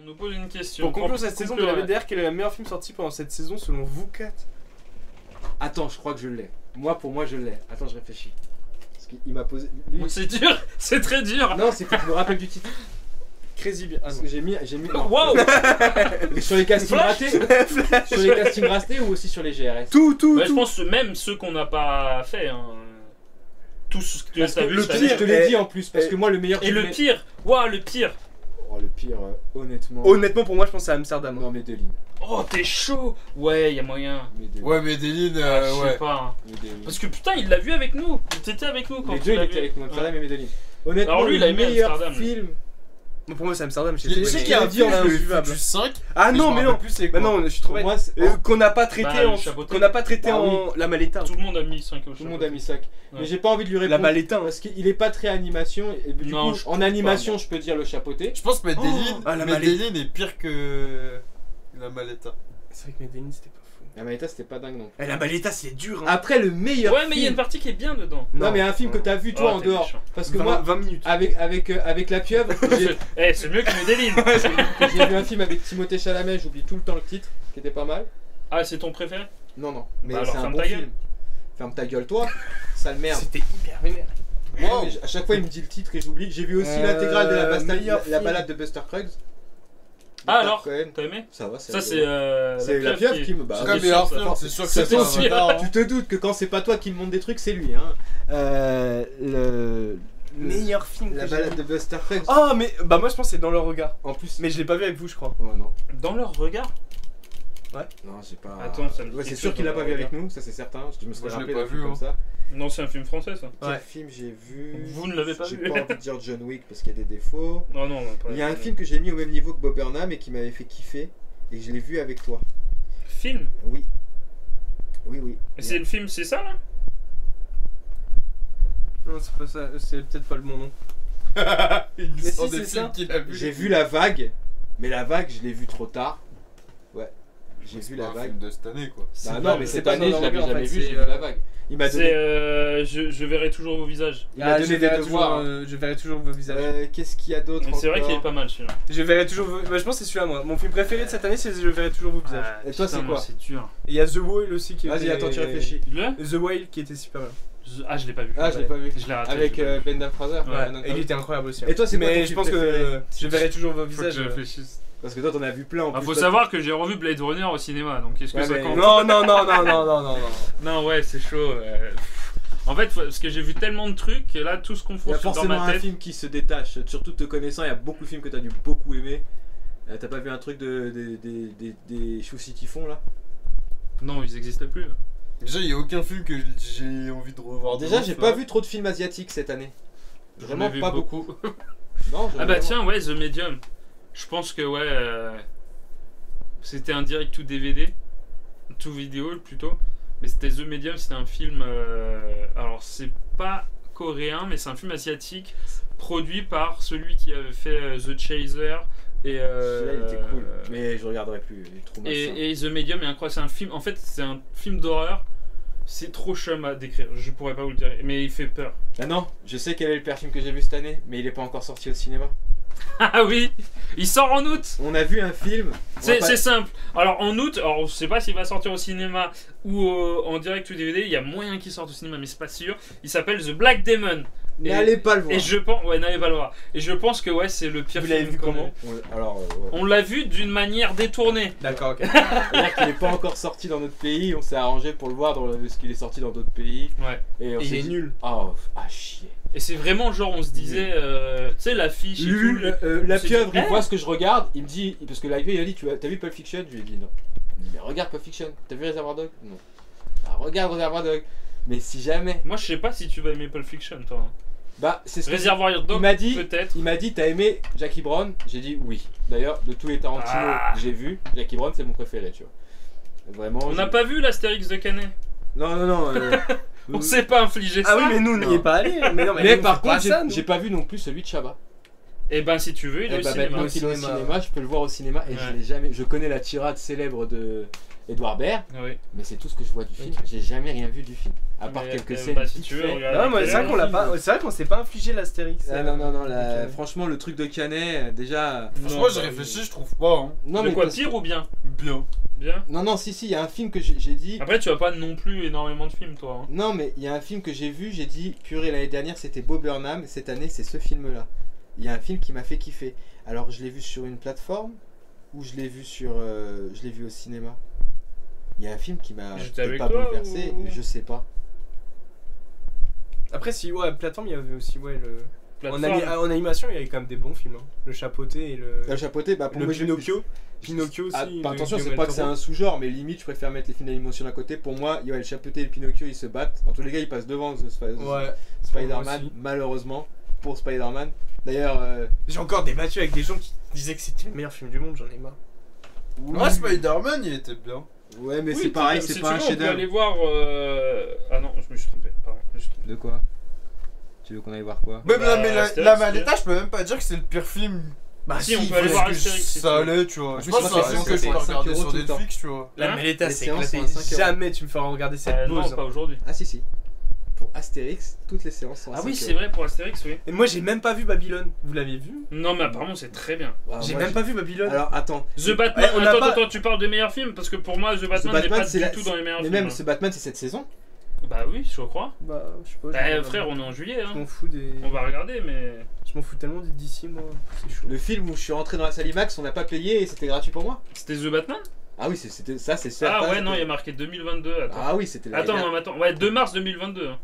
On nous pose une question. Pour conclure cette saison de la BDR, quel est le meilleur film sorti pendant cette saison selon vous 4? Attends, je crois que je l'ai. Pour moi, je l'ai. Attends, je réfléchis. Parce qu'il m'a posé. Lui... C'est dur, c'est très dur. Non, c'est que je me rappelle du titre. Crazy bien. Parce que j'ai mis. Non. Waouh. Sur les castings ratés. Sur les castings ratés ou aussi sur les GRS. Tout. Je pense même ceux qu'on n'a pas fait. Hein. Tout ce que Parce t'as que vu. le cette pire, année. je te l'ai dit en plus. Parce que moi, le meilleur. Et le pire. Waouh, le pire. Oh, le pire, honnêtement. Honnêtement, pour moi, je pense que c'est Amsterdam. Non, Medellin. Oh, t'es chaud. Ouais, y a moyen. Ouais, Medellin, Je sais ouais. pas. Hein. Medellin. Parce que putain, il l'a vu avec nous. T'étais avec nous quand Les tu deux, il l'as était vu. avec moi, Amsterdam Ouais. et Medellin. Honnêtement, Alors lui, il a le aimé meilleur Amsterdam, lui. film. Bon, pour moi, c'est Amsterdam. Je sais qu'il y a un film, le Futu 5. Ah non, mais non. Plus c'est Bah quoi. non, je suis trop Pour bête. moi, c'est- Qu'on n'a pas traité Bah, en. le chapeauté. Qu'on n'a pas traité Bah en. La Maleta. Tout le monde a mis 5 au Tout le monde a mis 5. Mais j'ai pas envie de lui La répondre. Maleta. Parce qu'il est pas très animation. Et du Non, coup, je en trouve animation, pas, je peux dire le chapeauté. Je pense que Medellin, Ah, la Medellin est pire que la Maleta. C'est vrai que Medellin, c'était pas fou. La Maleta, c'était pas dingue non. Eh, la Maleta, c'est dur. Hein. Après, le meilleur Ouais, mais il y a une film. partie qui est bien dedans. Non, mais un film que t'as vu toi Oh, en t'es dehors. méchant. Parce que 20, moi, 20 minutes. avec la pieuvre, j'ai Eh, c'est mieux que Medellin. j'ai vu un film avec Timothée Chalamet, j'oublie tout le temps le titre, qui était pas mal. Ah, c'est ton préféré? Non, mais Bah c'est alors, un ferme bon ta gueule. film. Ferme ta gueule, toi, sale merde. C'était hyper vénère. Ouais, mais à chaque fois, il me dit le titre et j'oublie. J'ai vu aussi l'intégrale de meilleur la film. balade de Buster Cruggs. Ah alors, Cohen. t'as aimé? Ça va, Ça, c'est C'est la pieuvre qui me bat. C'est Ah, le meilleur sûr, film, ça. c'est sûr que C'est c'est ton pas sûr. Avatar, Tu hein. te doutes que quand c'est pas toi qui me montre des trucs, c'est lui. Hein. Meilleur film. La que j'ai balade vu. de Buster Cruggs. Ah, mais. Bah, moi, je pense que c'est dans leur regard. En plus. Mais je l'ai pas vu avec vous, je crois. Oh non. Dans leur regard? Non, j'ai pas. Attends, ça me dit Ouais, c'est quelque sûr chose qu'il l'a dans pas le vu avec regard. nous, ça c'est certain. Je me serais Moi, je l'ai rappelé pas d'un film vu, comme hein. ça. Non, c'est un film français ça. Quel Ouais. film j'ai vu? Vous ne l'avez pas J'ai vu. pas envie de dire John Wick parce qu'il y a des défauts. Non, non, pas. Il y a un film que j'ai mis au même niveau que Bob Burnham et qui m'avait fait kiffer et que je l'ai vu avec toi. Film? Oui. Oui. Et c'est le film, c'est ça là? Non, c'est pas ça. C'est peut-être pas le bon nom. Il Mais sort si, des c'est films ça. qu'il a vu. J'ai vu La Vague, mais La Vague, je l'ai vu trop tard. Ouais. J'ai vu La un Vague. film de cette année, quoi. Bah pas- non, mais c'est cette pas année, dans je leur l'avais regard, en jamais fait, vu, j'ai c'est, vu La Vague. Il m'a C'est donné. je verrai toujours vos visages. Il m'a donné des devoirs. Je verrai toujours vos visages. Qu'est-ce qu'il y a d'autre Mais c'est vrai encore qu'il est pas mal celui-là. Je verrai toujours vos. Bah, je pense que c'est celui-là, moi. Mon film préféré de cette année, c'est Je verrai toujours vos visages. Et toi, c'est putain, quoi? moi, C'est dur. Et il y a The Whale aussi qui Vas-y, était- attends, tu réfléchis. Le? The Whale qui était super bien. Ah, je l'ai pas vu. Ah, je l'ai pas vu. Je l'ai raté. Avec je l'ai pas vu. Brendan Fraser. Ouais. Et il était incroyable aussi. Et toi, c'est quoi ton Mais je film pense préféré que Je verrai toujours vos Faut que visages. je réfléchisse. Parce que toi, t'en as vu plein en Ah, plus. faut Toi, savoir que j'ai revu Blade Runner au cinéma, donc est-ce que Ouais, ça mais- compte? Non. Non, ouais, c'est chaud. En fait, parce que j'ai vu tellement de trucs, et là, tout ce qu'on Il y fout a dans forcément ma un tête. film qui se détache. Surtout te connaissant, il y a beaucoup de films que t'as dû beaucoup aimer. T'as pas vu un truc des choux typhons là? Non, ils existent plus. Déjà, il n'y a aucun film que j'ai envie de revoir. Déjà, de j'ai ouf, pas là. vu trop de films asiatiques cette année. J'en ai Vraiment vu pas beaucoup. Non, Ah bah tiens, ouais, The Medium. Je pense que ouais, c'était un direct tout DVD, tout vidéo plutôt. Mais c'était The Medium, c'était un film. Alors c'est pas coréen, mais c'est un film asiatique produit par celui qui avait fait The Chaser et. Celui-là, il était cool. Mais je regarderai plus. Il est trop malsain. Et The Medium est incroyable. C'est un film. En fait, c'est un film d'horreur. C'est trop chum à décrire. Je pourrais pas vous le dire, mais il fait peur. Ah non, je sais quel est le pire film que j'ai vu cette année, mais il est pas encore sorti au cinéma. Ah oui, il sort en août. On a vu un film. C'est simple. Alors en août, alors je sais pas s'il va sortir au cinéma ou en direct ou DVD. Il y a moyen qu'il sorte au cinéma, mais c'est pas sûr. Il s'appelle The Black Demon. Et- N'allez pas le voir. Et je pense, ouais, n'allez pas le voir. Et je pense que ouais, c'est le pire Vous film. l'avez vu qu'on comment ait. Alors, On l'a vu d'une manière détournée. D'accord, ok. c'est-à-dire qu'il est pas encore sorti dans notre pays. On s'est arrangé pour le voir parce qu'il est sorti dans d'autres pays. Ouais. Et on Et il s'est est dit, nul. Oh, ah chier. Et c'est vraiment genre, on se disait, tu sais, l'affiche et Lui, tout. la on s'est pieuvre, dit, il voit ce que je regarde, il me dit, parce que l'arrivée, il a dit, t'as vu Pulp Fiction? Je lui ai dit non. Il me dit, mais regarde Pulp Fiction, t'as vu Reservoir Dog? Non. Bah, regarde Reservoir Dog. Mais si jamais. Moi, je sais pas si tu vas aimer Pulp Fiction, toi. Bah, c'est ce que Réservoir Dog, il m'a dit. peut-être. Il m'a dit, t'as aimé Jackie Brown? J'ai dit oui. D'ailleurs, de tous les Tarantino Ah. que j'ai vu, Jackie Brown, c'est mon préféré, tu vois. Vraiment. On n'a pas vu l'Astérix de Canet. Non. On s'est pas infligé ça. Ah oui, mais nous, on n'y Non. est pas allés. Mais, non, Mais nous, par on fait pas contre, ça, nous. j'ai pas vu non plus celui de Chabat. Et ben, si tu veux, il est Et au bah cinéma. maintenant qu'il est au cinéma. cinéma, je peux le voir au cinéma et Ouais. je l'ai jamais. Je connais la tirade célèbre de Edouard Baird, Ah oui. mais c'est tout ce que je vois du film. Ok. J'ai jamais rien vu du film. À part Mais, quelques si scènes. tu veux, vite fait. regarde. Non, mais c'est vrai qu'on l'a pas. C'est vrai qu'on s'est pas infligé l'Astérix. Ah, non, de Canet. franchement, le truc de Canet, déjà. Franchement, Non, j'ai bah, réfléchi, je trouve pas. Hein. Non, de quoi, parce que- pire ou bien? Bien. Bien. Non, si, il y a un film que j'ai dit. Après, tu as pas non plus énormément de films, toi. Hein. Non, mais il y a un film que j'ai vu, j'ai dit, purée, l'année dernière c'était Bo Burnham, cette année c'est ce film-là. Il y a un film qui m'a fait kiffer. Alors, je l'ai vu sur une plateforme ou je l'ai vu je l'ai vu au cinéma. Il y a un film qui m'a J'étais avec pas toi bouleversé, ou- je sais pas. Après, si, ouais, plateforme, il y avait aussi, ouais, le. Plateforme. En animation, il y avait quand même des bons films. Hein. Le Chapeauté et le. Le chapeauté, bah pour Le moi, Pinocchio. Pinocchio aussi. Ah, de attention, c'est Guillermo pas del que c'est Toro. un sous-genre, mais limite, je préfère mettre les films d'animation à côté. Pour moi, ouais, le chapeauté et le Pinocchio ils se battent. En tous les cas, ils passent devant Ouais. Spider-Man, aussi. malheureusement, pour Spider-Man. D'ailleurs, J'ai encore débattu avec des gens qui disaient que c'était le meilleur film du monde, j'en ai marre. Ouais, Spider-Man, il était bien. ouais, mais Oui, c'est pareil, si c'est tu pas un veux, on peut chef-d'œuvre. aller voir. Ah non, je me suis trompé. Pardon, je me suis trompé. De quoi? Tu veux qu'on aille voir quoi? Même Bah, mais Astérix, la Maleta, je peux même pas dire que c'est le pire film. Bah si, on peut il aller faut- voir Parce que Astérix, si ça tu veux. allait, tu vois. En Je plus, pense moi, que c'est c'est un film que je c'est peux 5 regarder € sur tout le temps. Netflix, tu vois. La Hein Maleta, Les c'est séances éclaté. sont à 5 €. Jamais tu me feras regarder cette Non, pause. pas aujourd'hui. Ah si. Pour Astérix, toutes les séances sont à Ah oui, 5 c'est €. vrai pour Astérix, oui. Et moi, j'ai même pas vu Babylone. Vous l'avez vu? Non, mais apparemment, c'est très bien. Ah, J'ai moi, même pas vu Babylone. Alors attends, The Batman, on n'a attends, pas- attends, tu parles des meilleurs films parce que pour moi, The Batman n'est Batman, pas c'est du la- tout dans les meilleurs mais films. même ce Batman c'est cette saison. Bah oui, je crois. Bah, je sais pas. Bah, frère, on est en juillet, Je hein. m'en fous des. On va regarder, mais. Je m'en fous tellement d'ici, moi. C'est chaud. Le film où je suis rentré dans la salle IMAX, on n'a pas payé et c'était gratuit pour moi. C'était The Batman? Ah oui, c'était ça, c'est certain. Ah ouais, non, il y a c'était- marqué 2022. Attends, Ah oui, c'était la attends, non, mais attends. Ouais, 2 mars 2022. hein.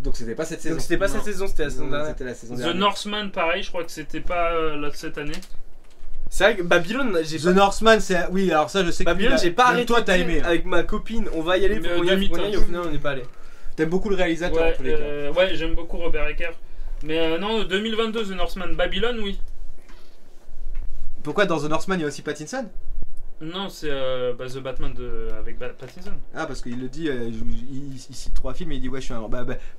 Donc c'était pas cette saison. Donc c'était pas cette Non. saison, c'était la saison Non, dernière. c'était la saison The dernière. Northman, pareil, je crois que c'était pas là, cette année. C'est vrai que Babylone, j'ai The pas. Northman, c'est oui, alors ça je sais que Babylone, lui, j'ai pas même arrêté. toi t'as aimé. Hein. Avec ma copine, on va y aller, Mais, faut qu'on y aille, faut qu'on y aille, demi-teinte. au final on n'est pas allé. T'aimes beaucoup le réalisateur Ouais, en tous les cas. ouais, j'aime beaucoup Robert Ecker. Mais non, 2022, The Northman. Babylone, oui. Pourquoi dans The Northman il y a aussi Pattinson? Non, c'est The Batman avec Pattinson. Ah parce qu'il le dit, il cite 3 films et il dit ouais je suis un...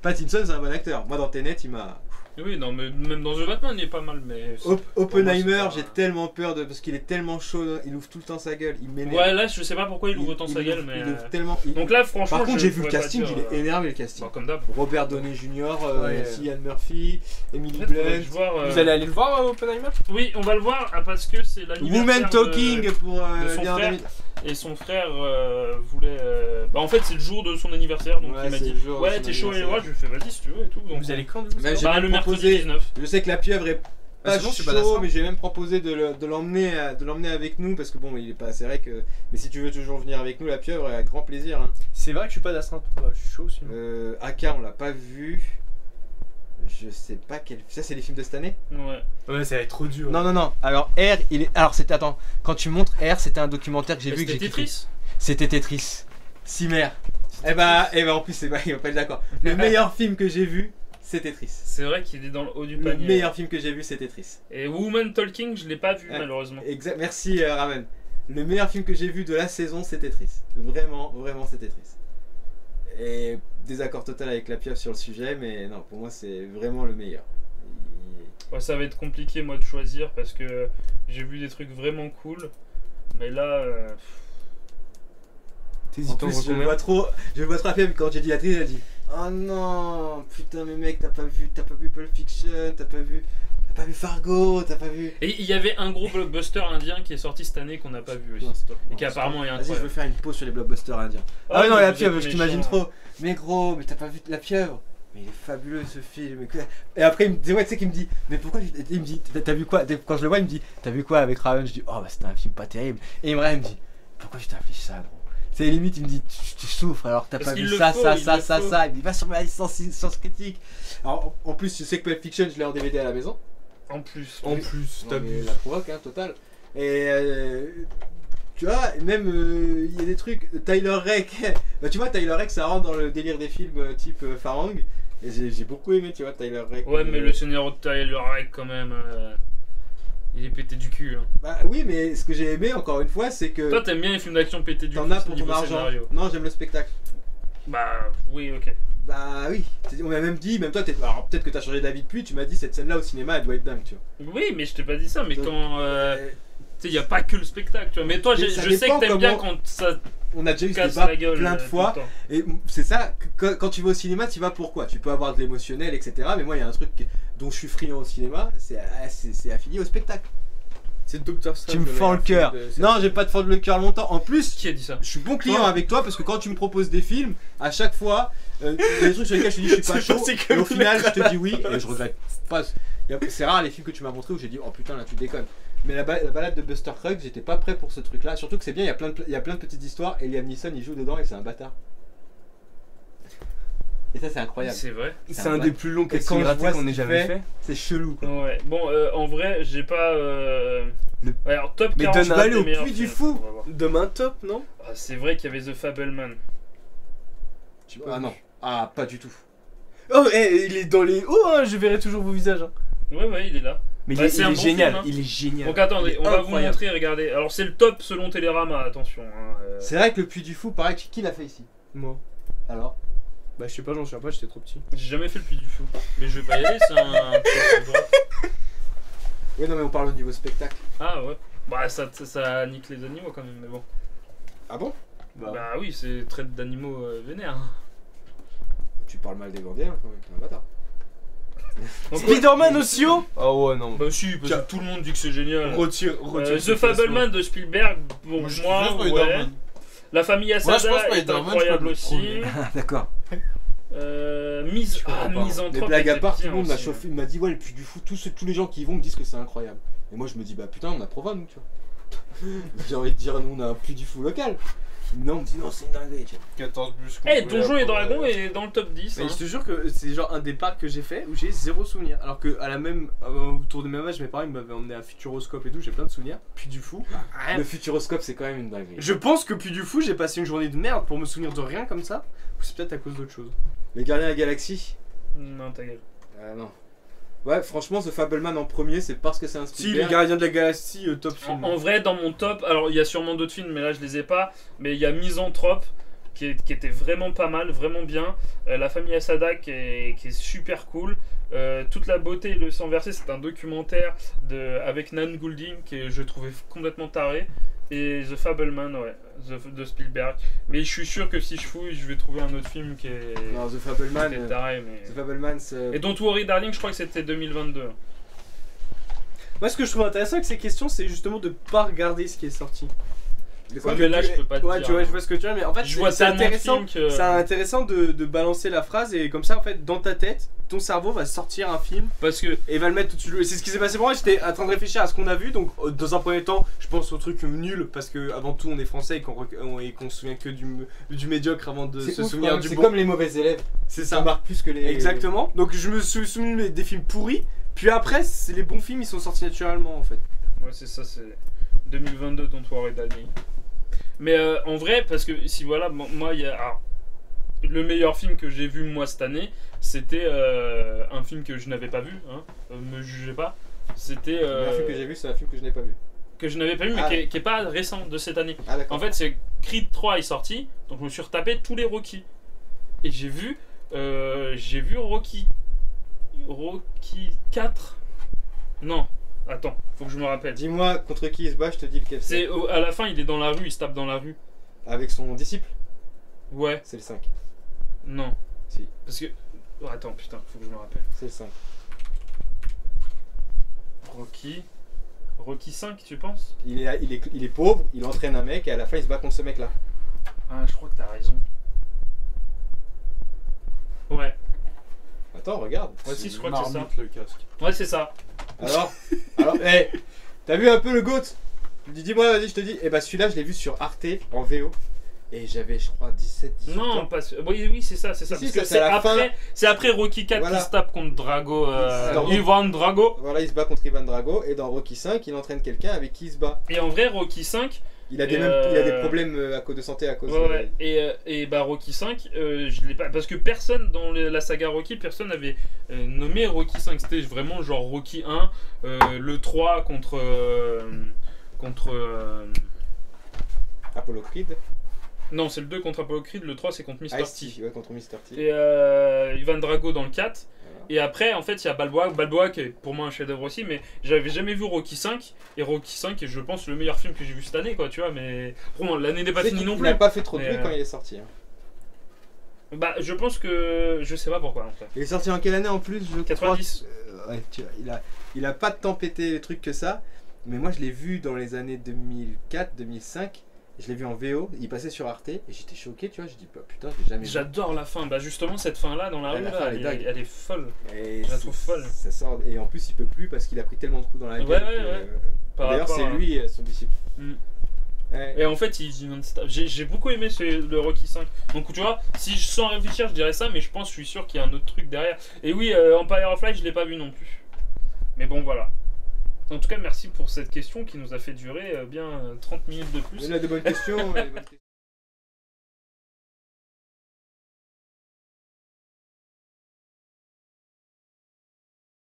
Pattinson c'est un bon acteur. Moi dans Tenet il m'a... Oui, non, mais même dans The Batman, il est pas mal, mais. Oppenheimer, Pour moi, c'est j'ai pas- tellement peur de... Parce qu'il est tellement chaud, il ouvre tout le temps sa gueule, il m'énerve. Ouais, là, je sais pas pourquoi il ouvre autant sa gueule, mais. Il ouvre tellement... il- Donc là, franchement. Par contre je j'ai vu le pourrais pas casting, dire, il est énervé le casting. Bon, comme d'hab. Robert Downey Jr., Ouais. Cillian Murphy, Emily Peut-être faudrait Blunt, que je voir, Vous allez aller le voir, Oppenheimer? Oui, on va le voir parce que c'est l'anniversaire. Woman Talking de- pour de son bien frère. 2000. Et son frère voulait. Bah, en fait, c'est le jour de son anniversaire, donc Ouais, il m'a c'est dit le jour de ouais, son t'es chaud et anniversaire. ouais, je lui fais vas-y si tu veux et tout. Donc, Vous allez quand du coup? Bah, j'ai bah, même le mercredi proposé- 19. Je sais que la pieuvre est Ah, pas c'est bon, c'est chaud, pas d'accord. mais j'ai même proposé de l'emmener avec nous parce que bon, il est pas. C'est vrai que. Mais si tu veux toujours venir avec nous, la pieuvre, avec grand plaisir. Hein. C'est vrai que je suis pas d'astreinte. Bah, je suis chaud aussi. Aka, on l'a pas vu. Je sais pas quel. Ça, c'est les films de cette année. Ouais. Ouais, ça va être trop dur. Non. Alors R, il est. Alors c'était. Attends. Quand tu montres R, c'était un documentaire que j'ai Et vu que c'était j'ai kiffé. Tetris. C'était Tetris. Cimer. Eh bah, en plus, il va pas être d'accord. Le meilleur film que j'ai vu, c'est Tetris. C'est vrai qu'il est dans le haut du Le panier. meilleur film que j'ai vu, c'est Tetris. Et Woman Talking, je l'ai pas vu Ouais. malheureusement. Exact. Merci Ramen. Le meilleur film que j'ai vu de la saison, c'est Tetris. Vraiment, c'est Tetris. Et désaccord total avec la pieuvre sur le sujet, mais non, pour moi, c'est vraiment le meilleur. Ouais, ça va être compliqué moi de choisir parce que j'ai vu des trucs vraiment cool. Mais là. En plus, je le vois trop à Pieuvre quand j'ai dit la télé, elle a dit oh non, putain, mais mec, t'as pas vu Pulp Fiction, t'as pas vu Fargo, t'as pas vu. Et il y avait un gros blockbuster indien qui est sorti cette année qu'on n'a pas vu aussi. Non, stop, Et qui apparemment est Vas-y, je veux incroyable. faire une pause sur les blockbusters indiens. Ah, ouais, non, mais la vous pieuvre, êtes je t'imagine méchants. trop. Mais gros, mais t'as pas vu la pieuvre? Mais il est fabuleux ce film. Et après, il me dit, ouais, tu sais qu'il me dit, mais pourquoi il me dit, t'as vu quoi? Quand je le vois, il me dit, t'as vu quoi avec Raven? Je dis, oh bah c'était un film pas terrible. Et Imran me dit, pourquoi tu t'as affiché ça, gros? C'est limite, il me dit, tu souffres alors que t'as Parce pas vu qu'il le ça, faut, ça, il ça, le ça, faut. ça. Il me dit, va sur ma licence science critique. Alors, en plus, tu sais que Pulp Fiction, je l'ai en DVD à la maison. En plus. En plus, Non, t'as mais vu. la provoque, hein, total. Et tu vois, même il y a des trucs. Tyler Rake, bah tu vois, Tyler Rake, ça rentre dans le délire des films type Farang. Et j'ai beaucoup aimé, tu vois, Tyler Rake. Ouais, mais le Seigneur de Tyler Rake quand même. Il est pété du cul. Hein. Bah oui, mais ce que j'ai aimé, encore une fois, c'est que Toi, t'aimes bien les films d'action pétés du cul. t'en as pour ton niveau argent. scénario. Non, j'aime le spectacle. Bah, oui, ok. Bah oui, on m'a même dit, même toi, alors peut-être que t'as changé d'avis depuis, tu m'as dit cette scène-là au cinéma, elle doit être dingue, tu vois. Oui, mais je t'ai pas dit ça, mais Donc, quand. Tu sais, y a pas que le spectacle, tu vois. Mais toi, Mais je ça sais dépend que t'aimes bien comment- quand ça on a déjà eu ce casse débat la gueule plein de tout fois. le temps. Et c'est ça, quand tu vas au cinéma, tu y vas pourquoi? Tu peux avoir de l'émotionnel, etc. Mais moi, il y a un truc dont je suis friand au cinéma, c'est affilié au spectacle. C'est Dr. Strange. Tu me fends le cœur. Non, je vais pas te fendre le cœur longtemps. En plus, Qui a dit ça? je suis bon client Toi. avec toi parce que quand tu me proposes des films, à chaque fois, il y a des trucs sur lesquels je te dis je suis pas C'est chaud. passé Et comme au final, une je te dis oui et je regrette pas. C'est rare les films que tu m'as montré où j'ai dit oh putain là tu déconnes. Mais la balade de Buster Cruggs, j'étais pas prêt pour ce truc là. Surtout que c'est bien, il y a plein de petites histoires et Liam Neeson il joue dedans et c'est un bâtard. Et ça c'est incroyable. C'est vrai. C'est un des plus longs Et quand castings je ratés vois qu'on ce ait qu'il jamais fait, fait. C'est chelou quoi. Ouais. Bon, en vrai, j'ai pas. Ouais, alors, top Mais 40 donne Tu vas aller des au meilleurs Puy du films, Fou. on va voir. Demain top, non? Ah, c'est vrai qu'il y avait The Fableman. Ah non, ah pas du tout. Oh, il est dans les hauts, hein, je verrai toujours vos visages. Hein. Ouais, il est là. Mais Bah, il c'est est un bon génial, film, hein. il est génial. Donc attendez, Il est on va vous incroyable. montrer, regardez. Alors c'est le top selon Télérama, attention. Hein, C'est vrai que le Puy du Fou, pareil, qui l'a fait ici? Moi. Alors Bah, je sais pas, j'en souviens pas, j'étais trop petit. J'ai jamais fait le Puy du Fou. Mais je vais pas y aller, c'est un truc de droite. Oui non mais on parle au niveau spectacle. Ah ouais. Bah ça nique les animaux quand même, mais bon. Ah bon? Bah, Bah oui, c'est traite d'animaux vénères. Tu parles mal des Vendéens quand même, t'es un bâtard. Donc, Spider-Man aussi haut? Ah ouais, non. Bah si, parce que tout le monde dit que c'est génial. Retire The Fableman de Spielberg, bon, Moi, je moi, kiffe ouais. Spider-Man. La famille Moi, je Asada pense est Spider-Man, incroyable je peux aussi. le Ah d'accord. Mise comprends pas. en Mais trop. blague à part, tout le monde m'a chauffé, il m'a dit ouais le Puy du Fou, tous les gens qui y vont me disent que c'est incroyable. Et moi je me dis bah putain on a Provence nous tu vois. J'ai envie de dire nous on a un Puy du Fou local. Mais non on me dit non c'est une dinguerie tu vois. 14 bus. Eh, Donjons et Dragons est dans le top 10. Mais hein. je te jure que c'est genre un des parcs que j'ai fait où j'ai zéro souvenir. Alors que à la même autour de même âge, mes parents ils m'avaient emmené à Futuroscope et tout, j'ai plein de souvenirs. Puis du fou. rien. Le Futuroscope c'est quand même une dinguerie. Je pense que puis du fou, j'ai passé une journée de merde pour me souvenir de rien comme ça. Ou c'est peut-être à cause d'autre chose. Les Gardiens de la Galaxie. Non, ta gueule. Ah non. Ouais franchement The Fableman en premier c'est parce que c'est un Si, Spielberg. les Gardiens de la Galaxie, top film. En vrai, dans mon top, alors il y a sûrement d'autres films, mais là je les ai pas. Mais il y a Misanthrope qui était vraiment pas mal, vraiment bien. La famille Asada qui est super cool. Toute la beauté et le sang versé, c'est un documentaire avec Nan Goulding que je trouvais complètement taré. Et The Fableman, ouais, de Spielberg. Mais je suis sûr que si je fouille, je vais trouver un autre film qui est, Non The Fableman. qui est taré. Mais... The Fableman c'est. Et Don't Worry Darling, je crois que c'était 2022. Moi, ce que je trouve intéressant avec ces questions, c'est justement de pas regarder ce qui est sorti. De Ouais, mais là, je peux pas te Ouais, dire. tu vois, je vois ce que tu veux, mais en fait, Je vois c'est tellement de intéressant. films que... C'est intéressant de balancer la phrase et comme ça, en fait, dans ta tête, ton cerveau va sortir un film Parce que et va le mettre tout de suite. C'est ce qui s'est passé pour moi. J'étais en train de réfléchir à ce qu'on a vu. Donc, dans un premier temps, je pense au truc nul parce que avant tout, on est français et qu'on se souvient que du médiocre avant de C'est se ouf, souvenir quand même, du c'est bon. comme les mauvais élèves. C'est Ça ça. marque plus que les. Exactement. Donc, je me suis souvenu des films pourris. Puis après, c'est les bons films, ils sont sortis naturellement en fait. ouais, c'est ça, c'est 2022 Don't Worry Darling. Mais en vrai, parce que si voilà, moi, il y a... alors, le meilleur film que j'ai vu moi cette année, c'était un film que je n'avais pas vu, hein, me jugez pas. C'était... Le meilleur film que j'ai vu c'est un film que je n'ai pas vu. que je n'avais pas vu, mais Ah. qui est pas récent de cette année. Ah d'accord. En fait, c'est Creed 3 est sorti, donc je me suis retapé tous les Rocky. Et j'ai vu Rocky 4. Non, attends, faut que je me rappelle. Dis-moi contre qui il se bat, je te dis lequel c'est. À la fin, il est dans la rue, il se tape dans la rue. Avec son disciple, Ouais, c'est le 5. non. Si. Parce que. Oh, attends, putain, faut que je me rappelle. C'est le 5. Rocky 5, tu penses? Il est pauvre, il entraîne un mec et à la fin il se bat contre ce mec là. Ah, je crois que t'as raison. Ouais, Attends, regarde. ouais, si, je crois que c'est ça. Marmite, le casque. Ouais, c'est ça. Alors, hey, t'as vu un peu le GOAT? Dis-moi, vas-y, je te dis. Et bah celui-là, je l'ai vu sur Arte en VO. Et j'avais, je crois, 17 Non, ans. pas oui, c'est ça, c'est ça. Si, Parce ça, que c'est à la c'est après Rocky 4 Voilà. qui se tape contre Drago, Alors, Ivan Drago. Voilà, il se bat contre Ivan Drago. Et dans Rocky 5, il entraîne quelqu'un avec qui il se bat. Et en vrai, Rocky 5, Il a Et il a des problèmes à cause de santé à cause ouais, et bah Rocky 5, je l'ai pas. Parce que personne dans la saga Rocky, personne n'avait nommé Rocky 5. C'était vraiment genre Rocky 1, le 3 contre. Apollo Creed. Non, c'est le 2 contre Apollo Creed, le 3 c'est contre Mr. T. Ice-T, ouais, contre Mr. T. Et Ivan Drago dans le 4. Voilà. Et après, en fait, il y a Balboa qui est pour moi un chef-d'œuvre aussi, mais j'avais jamais vu Rocky 5. Et Rocky 5 est, je pense, le meilleur film que j'ai vu cette année, quoi, tu vois. Mais bon, l'année n'est pas finie non Il plus. n'a pas fait trop de Mais, bruit quand il est sorti. Hein. Bah, je pense que. Je sais pas pourquoi, en fait. Il est sorti en quelle année en plus je 90. crois, ouais, tu vois, il a pas tant pété les trucs que ça. Mais moi, je l'ai vu dans les années 2004, 2005. Je l'ai vu en VO, il passait sur Arte et j'étais choqué, tu vois. Je dis, bah, putain, je l'ai jamais vu. J'adore la fin. Bah, justement, cette fin-là, dans la rue, la là, fin, elle est dingue. elle est folle. Et Je la trouve folle. Ça sort, et en plus, il peut plus parce qu'il a pris tellement de coups dans la gueule. Ouais, que, ouais. Par D'ailleurs, rapport c'est à- lui son disciple. Mm. Ouais. Et en fait, j'ai beaucoup aimé le Rocky 5. Donc, tu vois, si je sans réfléchir, je dirais ça, mais je suis sûr qu'il y a un autre truc derrière. Et oui, Empire of Light, je l'ai pas vu non plus. Mais bon, voilà. En tout cas, merci pour cette question qui nous a fait durer bien 30 minutes de plus. Il a de bonnes questions.